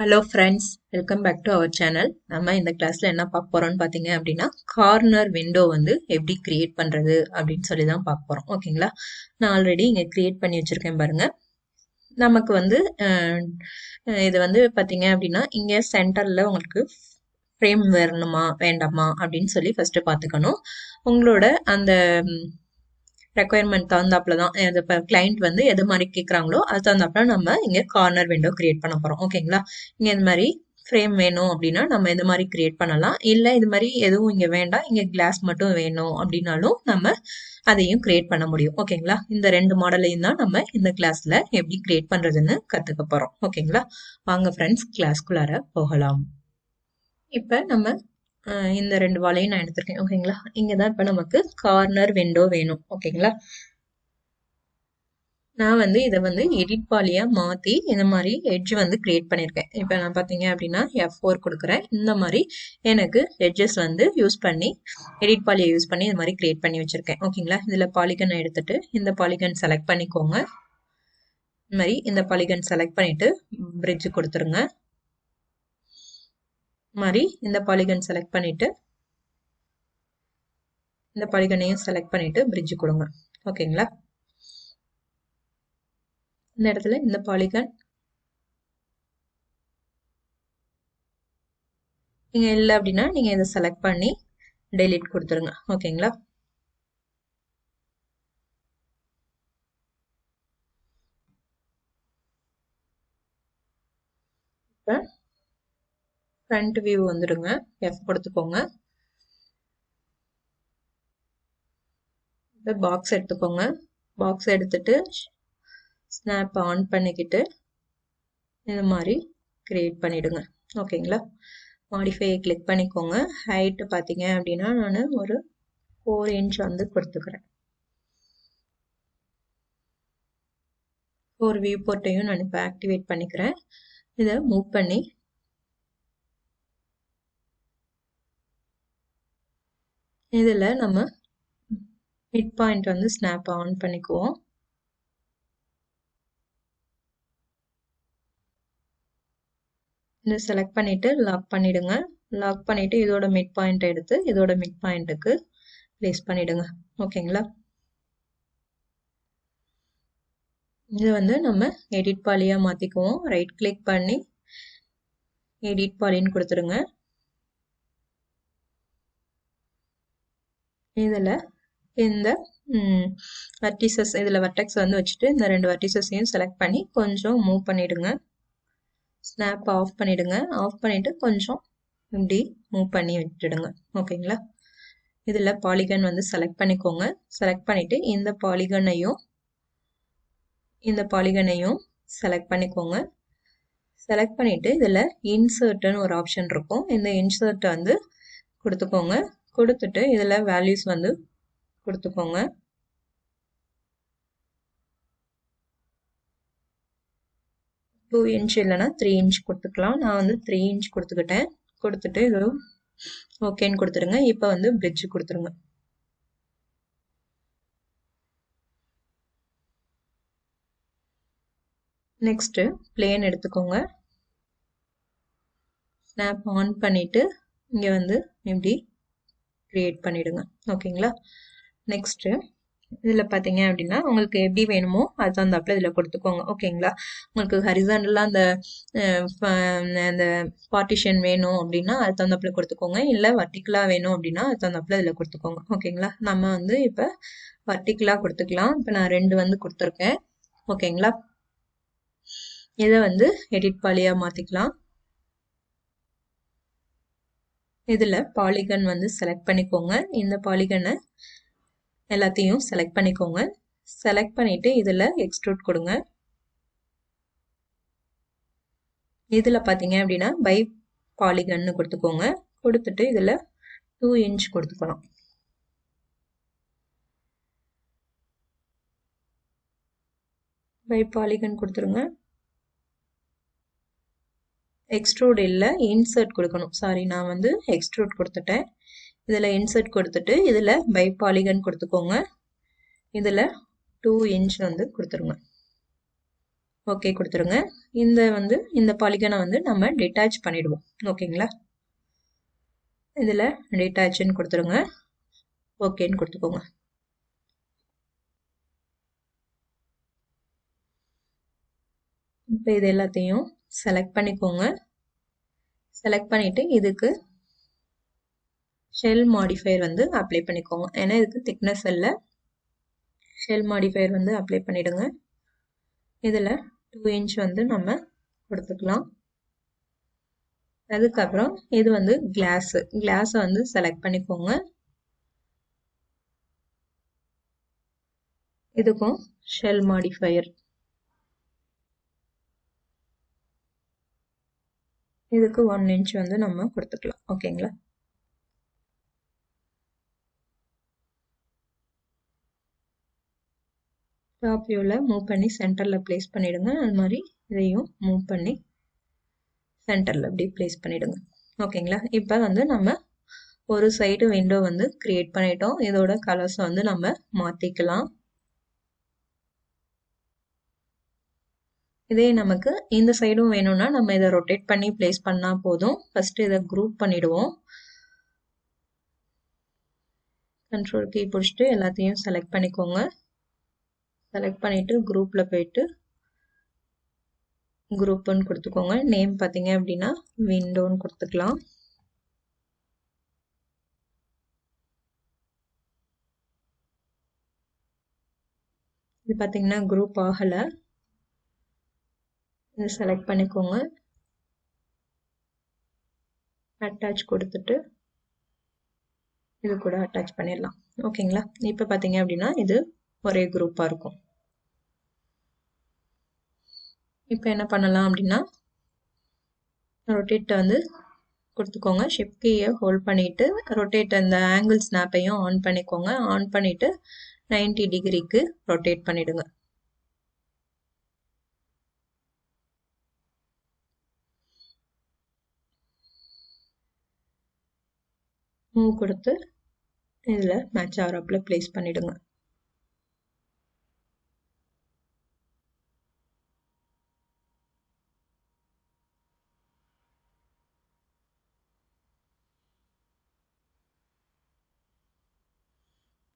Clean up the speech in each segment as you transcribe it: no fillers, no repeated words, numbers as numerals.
Hello friends, welcome back to our channel. நம்ம இந்த கிளாஸ்ல என்ன பார்க்க போறோம்னு பாத்தீங்க அப்படின்னா கார்னர் விண்டோ வந்து எப்படி கிரியேட் பண்றது அப்படின்னு சொல்லி தான் பார்க்க போறோம். ஓகேங்களா? நான் ஆல்ரெடி இங்க கிரியேட் பண்ணி வச்சிருக்கேன் பாருங்க. நமக்கு வந்து இது வந்து பாத்தீங்க அப்படின்னா இங்க சென்டர்ல உங்களுக்கு ஃப்ரேம் வரணுமா வேண்டாமா அப்படின்னு சொல்லி ஃபர்ஸ்ட் பாத்துக்கணும். உங்களோட அந்த ரெக்குயர்மெண்ட் தகுந்தாப்புல தான் இப்போ கிளைண்ட் வந்து எது மாதிரி கேட்குறாங்களோ அது தகுந்தாப்புல நம்ம இங்கே கார்னர் விண்டோ கிரியேட் பண்ண போகிறோம். ஓகேங்களா? இங்கே இந்த மாதிரி ஃப்ரேம் வேணும் அப்படின்னா நம்ம இந்த மாதிரி கிரியேட் பண்ணலாம். இல்லை இது மாதிரி எதுவும் இங்கே வேண்டாம், இங்கே கிளாஸ் மட்டும் வேணும் அப்படின்னாலும் நம்ம அதையும் கிரியேட் பண்ண முடியும். ஓகேங்களா? இந்த ரெண்டு மாடலையும் தான் நம்ம இந்த கிளாஸ்ல எப்படி கிரியேட் பண்றதுன்னு கற்றுக்க போகிறோம். ஓகேங்களா? வாங்க ஃப்ரெண்ட்ஸ் கிளாஸ்குள்ளார போகலாம். இப்போ நம்ம இந்த ரெண்டு வாழையும் நான் எடுத்திருக்கேன். ஓகேங்களா? இங்கதான் இப்ப நமக்கு கார்னர் விண்டோ வேணும். ஓகேங்களா? நான் வந்து இதை வந்து எடிட் பாலியா மாத்தி இந்த மாதிரி எட்ஜ் வந்து கிரியேட் பண்ணியிருக்கேன். இப்போ நான் பார்த்தீங்க அப்படின்னா F4 கொடுக்குறேன். இந்த மாதிரி எனக்கு எட்ஜஸ் வந்து யூஸ் பண்ணி எடிட் பாலியை யூஸ் பண்ணி இந்த மாதிரி கிரியேட் பண்ணி வச்சிருக்கேன். ஓகேங்களா? இதுல பாலிகன் எடுத்துட்டு இந்த பாலிகன் செலக்ட் பண்ணிக்கோங்க. இந்த மாதிரி இந்த பாலிகன் செலக்ட் பண்ணிட்டு பிரிட்ஜ் கொடுத்துருங்க. மாதிரி இந்த பாலிகன் செலக்ட் பண்ணிட்டு இந்த பாலிகனையும் செலக்ட் பண்ணிட்டு பிரிட்ஜ் கொடுங்க. ஓகேங்களா? இந்த இடத்துல இந்த பாலிகன் நீங்க இல்லை அப்படின்னா நீங்க இதை செலக்ட் பண்ணி டெலீட் கொடுத்துருங்க. ஓகேங்களா? இப்போ ஃப்ரண்ட் வியூ வந்துடுங்க. F கொடுத்துக்கோங்க. இப்போ பாக்ஸ் எடுத்துக்கோங்க. பாக்ஸ் எடுத்துட்டு ஸ்னாப் ஆன் பண்ணிக்கிட்டு இந்த மாதிரி கிரியேட் பண்ணிடுங்க. ஓகேங்களா? மாடிஃபையை கிளிக் பண்ணிக்கோங்க. ஹைட்டு பார்த்தீங்க அப்படின்னா நான் ஒரு 4 இன்ச் வந்து கொடுத்துக்கிறேன். 4 வியூ போர்ட்டையும் நான் இப்போ ஆக்டிவேட் பண்ணிக்கிறேன். இதை மூவ் பண்ணி இதில் நம்ம மிட் பாயிண்ட் வந்து ஸ்னாப் ஆன் பண்ணிக்குவோம். இதை செலக்ட் பண்ணிட்டு லாக் பண்ணிடுங்க. லாக் பண்ணிட்டு இதோட மிட் பாயிண்ட் எடுத்து இதோட மிட் பாயிண்ட்டுக்கு பிளேஸ் பண்ணிடுங்க. ஓகேங்களா? இது வந்து நம்ம எடிட் பாலியா மாத்திக்குவோம். ரைட் கிளிக் பண்ணி எடிட் பாலின்னு கொடுத்துருங்க. இதுல இந்த வர்டிசஸ் இதுல வர்டெக்ஸ் வந்து வச்சுட்டு இந்த ரெண்டு வர்டிசஸையும் செலக்ட் பண்ணி கொஞ்சம் மூவ் பண்ணிடுங்க. ஸ்னாப் ஆஃப் பண்ணிடுங்க. ஆஃப் பண்ணிட்டு கொஞ்சம் இப்படி மூவ் பண்ணி விட்டுடுங்க. ஓகேங்களா? இதுல பாலிகன் வந்து செலக்ட் பண்ணிக்கோங்க. செலக்ட் பண்ணிட்டு இந்த பாலிகனையும் செலக்ட் பண்ணிக்கோங்க. செலக்ட் பண்ணிட்டு இதுல இன்சர்ட்னு ஒரு ஆப்ஷன் இருக்கும். இந்த இன்சர்ட் வந்து கொடுத்துக்கோங்க. கொடுத்துட்டு இதுல வேல்யூஸ் வந்து கொடுத்துக்கோங்க. டூ இன்ச் இல்லைன்னா 3 இன்ச் கொடுத்துக்கலாம். நான் வந்து 3 இன்ச் கொடுத்துக்கிட்டேன். கொடுத்துட்டு இது ஓகேன்னு கொடுத்துருங்க. இப்போ வந்து பிரிட்ஜ் கொடுத்துருங்க. நெக்ஸ்ட் பிளேன் எடுத்துக்கோங்க. ஸ்னாப் ஆன் பண்ணிட்டு இங்க வந்து இப்படி கிரியேட் பண்ணிடுங்க. ஓகேங்களா? நெக்ஸ்ட் இதுல பாத்தீங்க அப்படின்னா உங்களுக்கு எப்படி வேணுமோ அது தகுந்தாப்புல இதுல கொடுத்துக்கோங்க. ஓகேங்களா? உங்களுக்கு ஹரிசாண்டலா அந்த பார்ட்டிஷன் வேணும் அப்படின்னா அது தகுந்தாப்புல கொடுத்துக்கோங்க. இல்ல வர்டிகலா வேணும் அப்படின்னா அது தகுந்தாப்புல இதுல கொடுத்துக்கோங்க. ஓகேங்களா? நம்ம வந்து இப்ப வர்டிகலா கொடுத்துக்கலாம். இப்ப நான் 2 வந்து கொடுத்துருக்கேன். ஓகேங்களா? இதை வந்து எடிட் பாலியா மாத்திக்கலாம். இதுல பாலிகன் வந்து செலக்ட் பண்ணிக்கோங்க. இந்த பாலிகனை எல்லாத்தையும் செலக்ட் பண்ணிக்கோங்க. செலக்ட் பண்ணிட்டு இதுல எக்ஸ்ட்ரூட் கொடுங்க. இதுல பாத்தீங்க அப்படின்னா பை பாலிகன்னு கொடுத்துக்கோங்க. கொடுத்துட்டு இதுல 2 இன்ச் கொடுத்துக்கலாம். பை பாலிகன் கொடுத்துருங்க. எக்ஸ்ட்ரூட் இல்லை, இன்சர்ட் கொடுக்கணும். சாரி, நான் வந்து எக்ஸ்ட்ரூட் கொடுத்துட்டேன். இதுல இன்சர்ட் கொடுத்துட்டு இதுல பை பாலிகன் கொடுத்துக்கோங்க. இதுல 2 இன்ச் வந்து கொடுத்துருங்க. ஓகே கொடுத்துருங்க. இந்த பாலிகனை நம்ம டிட்டாச் பண்ணிடுவோம். ஓகேங்களா? இதில் டிட்டாச்னு கொடுத்துருங்க. ஓகேன்னு கொடுத்துக்கோங்க. இப்போ இது எல்லாத்தையும் செலக்ட் பண்ணிக்கோங்க. செலக்ட் பண்ணிட்டு இதுக்கு ஷெல் மாடிஃபையர் அப்ளை பண்ணிக்கோங்க. ஏன்னா இதுக்கு திக்னஸ் இல்லை. ஷெல் மாடிஃபையர் அப்ளை பண்ணிடுங்க. இதில் 2 இன்ச் நம்ம கொடுத்துக்கலாம். அதுக்கப்புறம் இது கிளாஸை செலக்ட் பண்ணிக்கோங்க. இதுக்கும் ஷெல் மாடிஃபையர். இதுக்கு 1 இன்ச் நம்ம கொடுத்துக்கலாம். ஓகேங்களா? டாப் வியூவில் மூவ் பண்ணி சென்டரில் பிளேஸ் பண்ணிடுங்க. அது மாதிரி இதையும் மூவ் பண்ணி சென்டரில் இப்படி பிளேஸ் பண்ணிடுங்க. ஓகேங்களா? இப்போ நம்ம ஒரு சைடு விண்டோ கிரியேட் பண்ணிட்டோம். இதோட கலர்ஸ் நம்ம மாற்றிக்கலாம். இதே நமக்கு இந்த சைடும் வேணும்னா நம்ம இதை ரொட்டேட் பண்ணி பிளேஸ் பண்ணால் போதும். ஃபர்ஸ்ட் இதை குரூப் பண்ணிடுவோம். கண்ட்ரோல் கீ பிடிச்சிட்டு எல்லாத்தையும் செலக்ட் பண்ணிக்கோங்க. செலக்ட் பண்ணிட்டு குரூப்பில் போயிட்டு குரூப்புன்னு கொடுத்துக்கோங்க. நேம் பார்த்தீங்க அப்படின்னா விண்டோன்னு கொடுத்துக்கலாம். இது பார்த்தீங்கன்னா குரூப் ஆகலை. இது செலக்ட் பண்ணிக்கோங்க. அட்டாச் கொடுத்துட்டு இது கூட அட்டாச் பண்ணிடலாம். ஓகேங்களா? இப்போ பார்த்தீங்க அப்படின்னா இது ஒரே குரூப்பாக இருக்கும். இப்போ என்ன பண்ணலாம் அப்படின்னா ரொட்டேட் கொடுத்துக்கோங்க. ஷிஃப்ட் கீயை ஹோல்ட் பண்ணிட்டு ரொட்டேட் அந்த ஆங்கிள் ஸ்னாப்பையும் ஆன் பண்ணிக்கோங்க. ஆன் பண்ணிட்டு 90 டிகிரிக்கு ரொட்டேட் பண்ணிடுங்க. மூவ் கொடுத்து இதில் மேட்ச் ஆகிறாப்பில் பிளேஸ் பண்ணிடுங்க.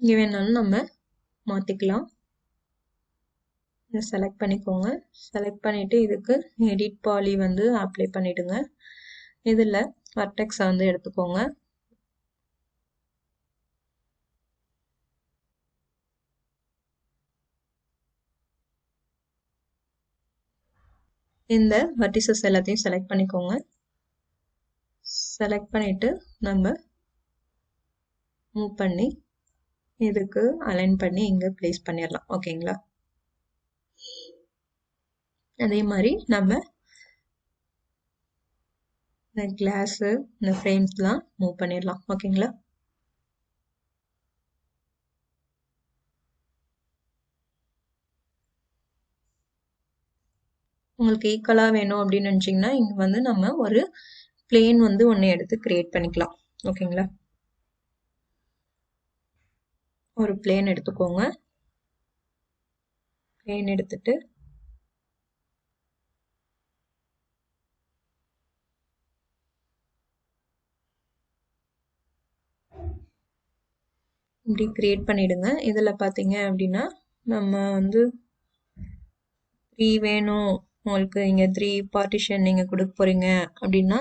இங்கே வேணாலும் நம்ம மாற்றிக்கலாம். இதை செலக்ட் பண்ணிக்கோங்க. செலக்ட் பண்ணிவிட்டு இதுக்கு எடிட் பாலி அப்ளை பண்ணிவிடுங்க. இதில் வர்டெக்ஸை எடுத்துக்கோங்க. இந்த வர்டிசஸ் எல்லாத்தையும் செலக்ட் பண்ணிக்கோங்க. செலக்ட் பண்ணிவிட்டு நம்ம மூவ் பண்ணி இதுக்கு அலைன் பண்ணி இங்கே பிளேஸ் பண்ணிடலாம். ஓகேங்களா? அதே மாதிரி நம்ம இந்த கிளாஸு இந்த ஃப்ரேம்ஸ்லாம் மூவ் பண்ணிடலாம். ஓகேங்களா? உங்களுக்கு ஈக்குவலாக வேணும் அப்படின்னு நினச்சிங்கன்னா இங்கே நம்ம ஒரு பிளேன் ஒன்று எடுத்து கிரியேட் பண்ணிக்கலாம். ஓகேங்களா? ஒரு பிளேன் எடுத்துக்கோங்க. பிளேன் எடுத்துட்டு இப்படி கிரியேட் பண்ணிடுங்க. இதில் பார்த்தீங்க அப்படின்னா நம்ம 3 வேணும் உங்களுக்கு, இங்கே 3 பார்ட்டிஷன் நீங்கள் கொடுக்க போகிறீங்க அப்படின்னா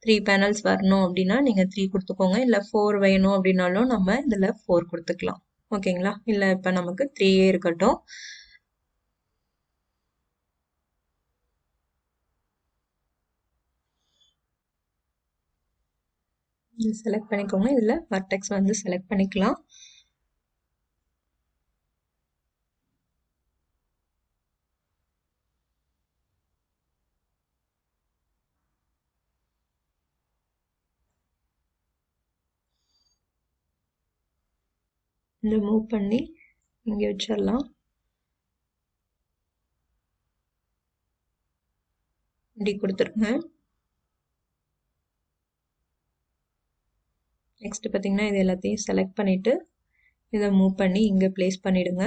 3 பேனல்ஸ் வரணும் அப்படின்னா நீங்கள் 3 கொடுத்துக்கோங்க. இல்லை 4 வேணும் அப்படின்னாலும் நம்ம இதில் 4 கொடுத்துக்கலாம். ஓகேங்களா? இல்லை இப்போ நமக்கு 3 இருக்கட்டும். செலக்ட் பண்ணிக்கோங்க. இதில் வர்டெக்ஸ் செலக்ட் பண்ணிக்கலாம். இதை மூவ் பண்ணி இங்கே வச்சிடலாம். இப்படி கொடுத்துருங்க. நெக்ஸ்ட் பார்த்தீங்கன்னா இது எல்லாத்தையும் செலக்ட் பண்ணிவிட்டு இதை மூவ் பண்ணி இங்கே பிளேஸ் பண்ணிவிடுங்க.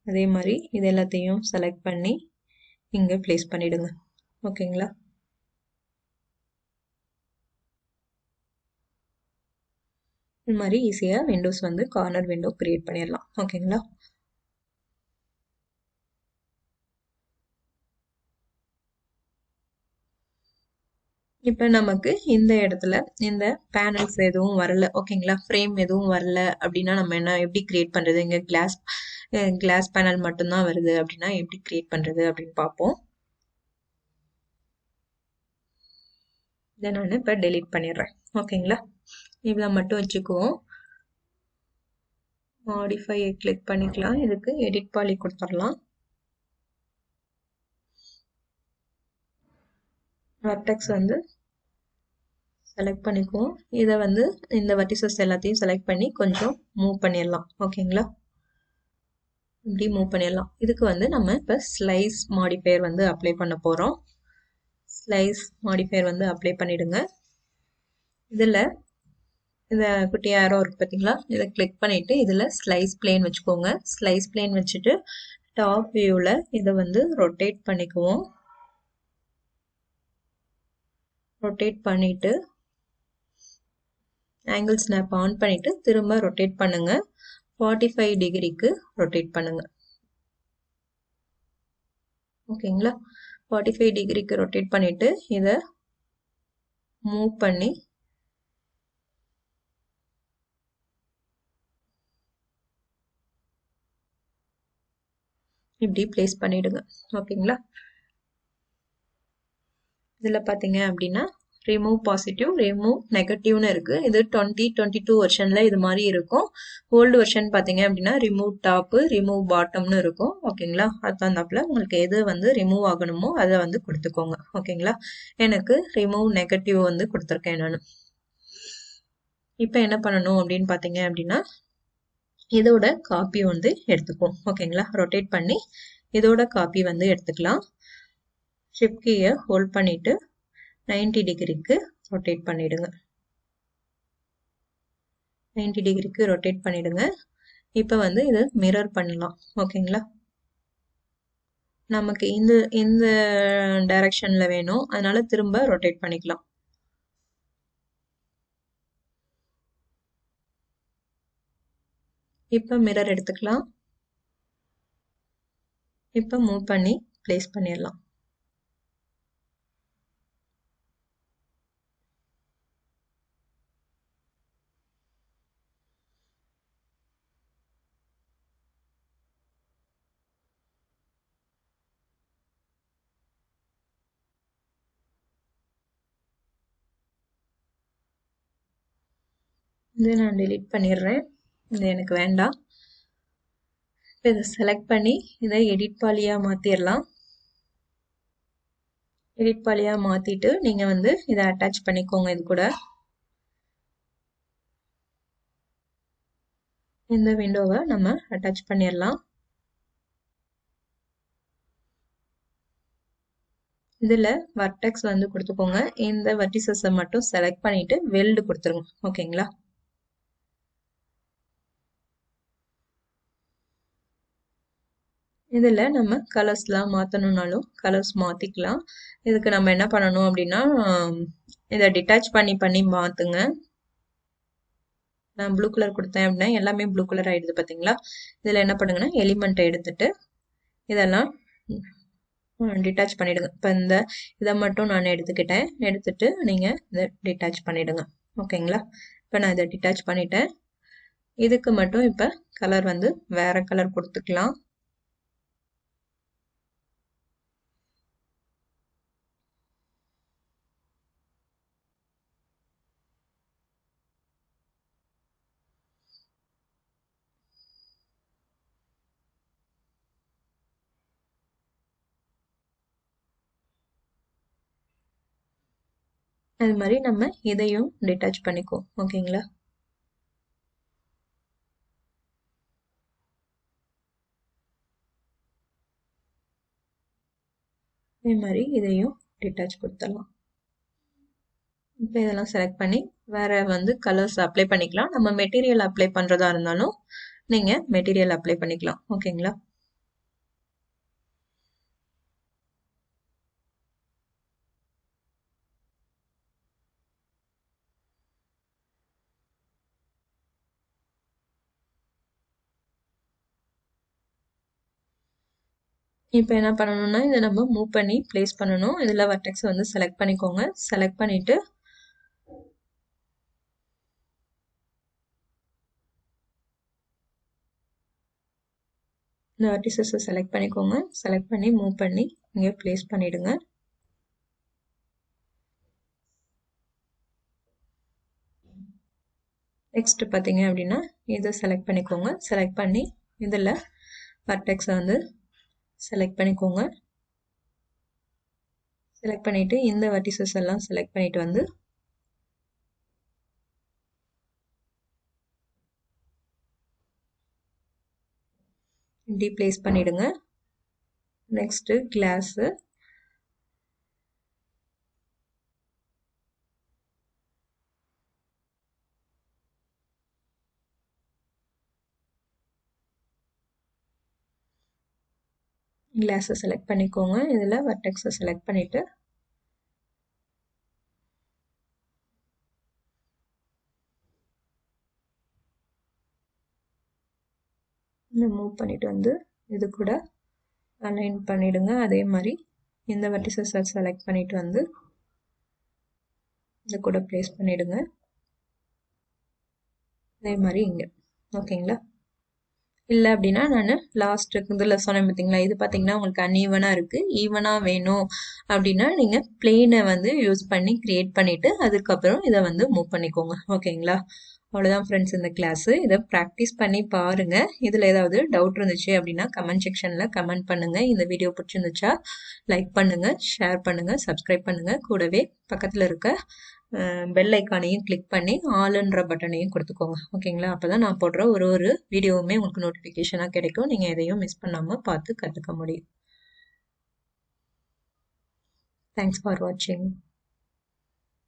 அதே மாதிரி இது எல்லாத்தையும் செலக்ட் பண்ணி இங்கே ப்ளேஸ் பண்ணிடுங்க. ஓகேங்களா? இந்த மாதிரி ஈஸியாக விண்டோஸ் வந்து கார்னர் விண்டோ கிரியேட் பண்ணிடலாம். ஓகேங்களா? இப்போ நமக்கு இந்த இடத்துல இந்த பேனல்ஸ் எதுவும் வரல. ஓகேங்களா? ஃப்ரேம் எதுவும் வரல அப்படின்னா நம்ம என்ன எப்படி கிரியேட் பண்ணுறது? இங்கே கிளாஸ் பேனல் மட்டும்தான் வருது அப்படின்னா எப்படி கிரியேட் பண்ணுறது அப்படின்னு பார்ப்போம். இதை நான் இப்போ டெலீட் பண்ணிடுறேன். ஓகேங்களா? இவ்வளோ மட்டும் வச்சுக்குவோம். மாடிஃபையை கிளிக் பண்ணிக்கலாம். இதுக்கு எடிட் பாலி கொடுத்துடலாம். வெர்டெக்ஸ் வந்து செலக்ட் பண்ணிக்குவோம். இதை வந்து இந்த வெர்டிசஸ் எல்லாத்தையும் செலக்ட் பண்ணி கொஞ்சம் மூவ் பண்ணிடலாம். ஓகேங்களா? இப்படி மூவ் பண்ணிடலாம். இதுக்கு வந்து நம்ம இப்போ ஸ்லைஸ் மாடிஃபையர் வந்து அப்ளை பண்ண போகிறோம். ஸ்லைஸ் மாடிஃபையர் வந்து அப்ளை பண்ணிடுங்க. இதில் இந்த குட்டி ஆரோ இருக்கு பார்த்தீங்களா? இதை கிளிக் பண்ணிட்டு இதில் ஸ்லைஸ் பிளேன் வச்சுக்கோங்க. ஸ்லைஸ் பிளேன் வச்சுட்டு டாப் வியூவில் இதை வந்து ரொட்டேட் பண்ணிக்குவோம். ரொட்டேட் பண்ணிட்டு ஆங்கிள் ஸ்னாப் ஆன் பண்ணிட்டு திரும்ப ரொட்டேட் பண்ணுங்க. 45 டிகிரிக்கு ரொட்டேட் பண்ணுங்க. ஓகேங்களா? 45 டிகிரிக்கு ரொட்டேட் பண்ணிட்டு இதை மூவ் பண்ணி இப்படி பிளேஸ் பண்ணிடுங்க. ஓகேங்களா? இதில் பார்த்தீங்க அப்படின்னா ரிமூவ் பாசிட்டிவ், ரிமூவ் நெகட்டிவ்னு இருக்கு. இது 2022 வெர்ஷன்ல இது மாதிரி இருக்கும். ஓல்டு வெர்ஷன் பார்த்தீங்க அப்படின்னா ரிமூவ் டாப்பு, ரிமூவ் பாட்டம்னு இருக்கும். ஓகேங்களா? அது தந்தாப்புல உங்களுக்கு எது வந்து ரிமூவ் ஆகணுமோ அதை வந்து கொடுத்துக்கோங்க. ஓகேங்களா? எனக்கு ரிமூவ் நெகட்டிவ் வந்து கொடுத்துருக்கேன் நான். இப்போ என்ன பண்ணணும் அப்படின்னு பார்த்தீங்க அப்படின்னா இதோட காப்பி வந்து எடுத்துக்குவோம். ஓகேங்களா? ரொட்டேட் பண்ணி இதோட காப்பி வந்து எடுத்துக்கலாம். ஷிஃப்ட் கீயை ஹோல்ட் பண்ணிட்டு 90 டிகிரிக்கு ரொட்டேட் பண்ணிடுங்க. 90 டிகிரிக்கு ரொட்டேட் பண்ணிடுங்க. இப்போ வந்து இது மிரர் பண்ணலாம். ஓகேங்களா? நமக்கு இந்த டைரக்ஷன்ல வேணும், அதனால திரும்ப ரொட்டேட் பண்ணிக்கலாம். இப்போ மிரர் எடுத்துக்கலாம். இப்போ மூவ் பண்ணி பிளேஸ் பண்ணிடலாம். இதை நான் delete பண்ணிடுறேன். இது எனக்கு வேண்டாம். இதை செலக்ட் பண்ணி இதை எடிட் பாலியா மாத்திரலாம். எடிட் பாலியா மாத்திட்டு நீங்க வந்து இதை அட்டாச் பண்ணிக்கோங்க. இது கூட இந்த விண்டோவை நம்ம அட்டாச் பண்ணிடலாம். இதுல வர்டெக்ஸ் வந்து கொடுத்துக்கோங்க. இந்த வெர்டிசஸை மட்டும் செலக்ட் பண்ணிட்டு வெல்டு கொடுத்துருங்க. ஓகேங்களா? இதுல நம்ம கலர்ஸ்லாம் மாத்தணும்னாலும் கலர்ஸ் மாத்திக்கலாம். இதுக்கு நம்ம என்ன பண்ணணும் அப்படின்னா இதை டிட்டாச் பண்ணி மாத்துங்க. நான் ப்ளூ கலர் கொடுத்தேன் அப்படின்னா எல்லாமே ப்ளூ கலர் ஆயிடுது பார்த்தீங்களா? இதில் என்ன பண்ணுங்கன்னா எலிமெண்ட்டை எடுத்துட்டு இதெல்லாம் டிட்டாச் பண்ணிடுங்க. இப்போ இதை மட்டும் நான் எடுத்துக்கிட்டேன். எடுத்துட்டு நீங்கள் இதை டிட்டாச் பண்ணிடுங்க. ஓகேங்களா? இப்போ நான் இதை டிட்டாச் பண்ணிட்டேன். இதுக்கு மட்டும் இப்போ கலர் வந்து வேற கலர் கொடுத்துக்கலாம். அது மாதிரி நம்ம இதையும் டிட்டாச் பண்ணிக்குவோம். ஓகேங்களா? இதே மாதிரி இதையும் டிட்டாச் கொடுத்துடலாம். இப்போ இதெல்லாம் செலக்ட் பண்ணி வேற வந்து கலர்ஸ் அப்ளை பண்ணிக்கலாம். நம்ம மெட்டீரியல் அப்ளை பண்றதா இருந்தாலும் நீங்க மெட்டீரியல் அப்ளை பண்ணிக்கலாம். ஓகேங்களா? இப்போ என்ன பண்ணணும்னா இதை நம்ம மூவ் பண்ணி பிளேஸ் பண்ணணும். இதில் வர்டெக்ஸ் வந்து செலக்ட் பண்ணிக்கோங்க. செலக்ட் பண்ணிட்டு இந்த வெர்டிசஸை செலக்ட் பண்ணிக்கோங்க. செலக்ட் பண்ணி மூவ் பண்ணி இங்கே பிளேஸ் பண்ணிடுங்க. நெக்ஸ்ட் பார்த்தீங்க அப்படின்னா இதை செலக்ட் பண்ணிக்கோங்க. செலக்ட் பண்ணி இதில் வர்டெக்ஸை வந்து செலக்ட் பண்ணிக்கோங்க. செலக்ட் பண்ணிட்டு இந்த வெர்டிசஸ் எல்லாம் செலக்ட் பண்ணிட்டு வந்து இப்படி பிளேஸ் பண்ணிடுங்க. நெக்ஸ்ட் கிளாஸ் கிளாஸை செலக்ட் பண்ணிக்கோங்க. இதில் வர்டெக்ஸை செலக்ட் பண்ணிட்டு மூவ் பண்ணிட்டு வந்து இது கூட அலைன் பண்ணிடுங்க. அதே மாதிரி இந்த வெர்டிசஸை செலக்ட் பண்ணிட்டு வந்து இது கூட பிளேஸ் பண்ணிடுங்க. அதே மாதிரி இங்கே ஓகேங்களா. இல்லை அப்படின்னா நான் லாஸ்ட் இதில் சொன்னேன் பார்த்தீங்களா, இது பார்த்தீங்கன்னா உங்களுக்கு அன்ஈவனாக இருக்குது. ஈவனாக வேணும் அப்படின்னா நீங்கள் பிளேனை வந்து யூஸ் பண்ணி க்ரியேட் பண்ணிவிட்டு அதுக்கப்புறம் இதை வந்து மூவ் பண்ணிக்கோங்க. ஓகேங்களா. அவ்வளோதான் ஃப்ரெண்ட்ஸ் இந்த கிளாஸு. இதை ப்ராக்டிஸ் பண்ணி பாருங்கள். இதில் ஏதாவது டவுட் இருந்துச்சு அப்படின்னா கமெண்ட் செக்ஷனில் கமெண்ட் பண்ணுங்கள். இந்த வீடியோ பிடிச்சிருந்துச்சா லைக் பண்ணுங்கள், ஷேர் பண்ணுங்கள், சப்ஸ்கிரைப் பண்ணுங்கள். கூடவே பக்கத்தில் இருக்க பெல் ஐக்கானையும் கிளிக் பண்ணி ஆல்ன்ற பட்டனையும் கொடுத்துக்கோங்க. ஓகேங்களா. அப்போ தான் நான் போடுற ஒரு வீடியோவுமே உங்களுக்கு நோட்டிஃபிகேஷனாக கிடைக்கும். நீங்கள் எதையும் மிஸ் பண்ணாமல் பார்த்து கற்றுக்க முடியும். தேங்க்ஸ் ஃபார் வாட்சிங்.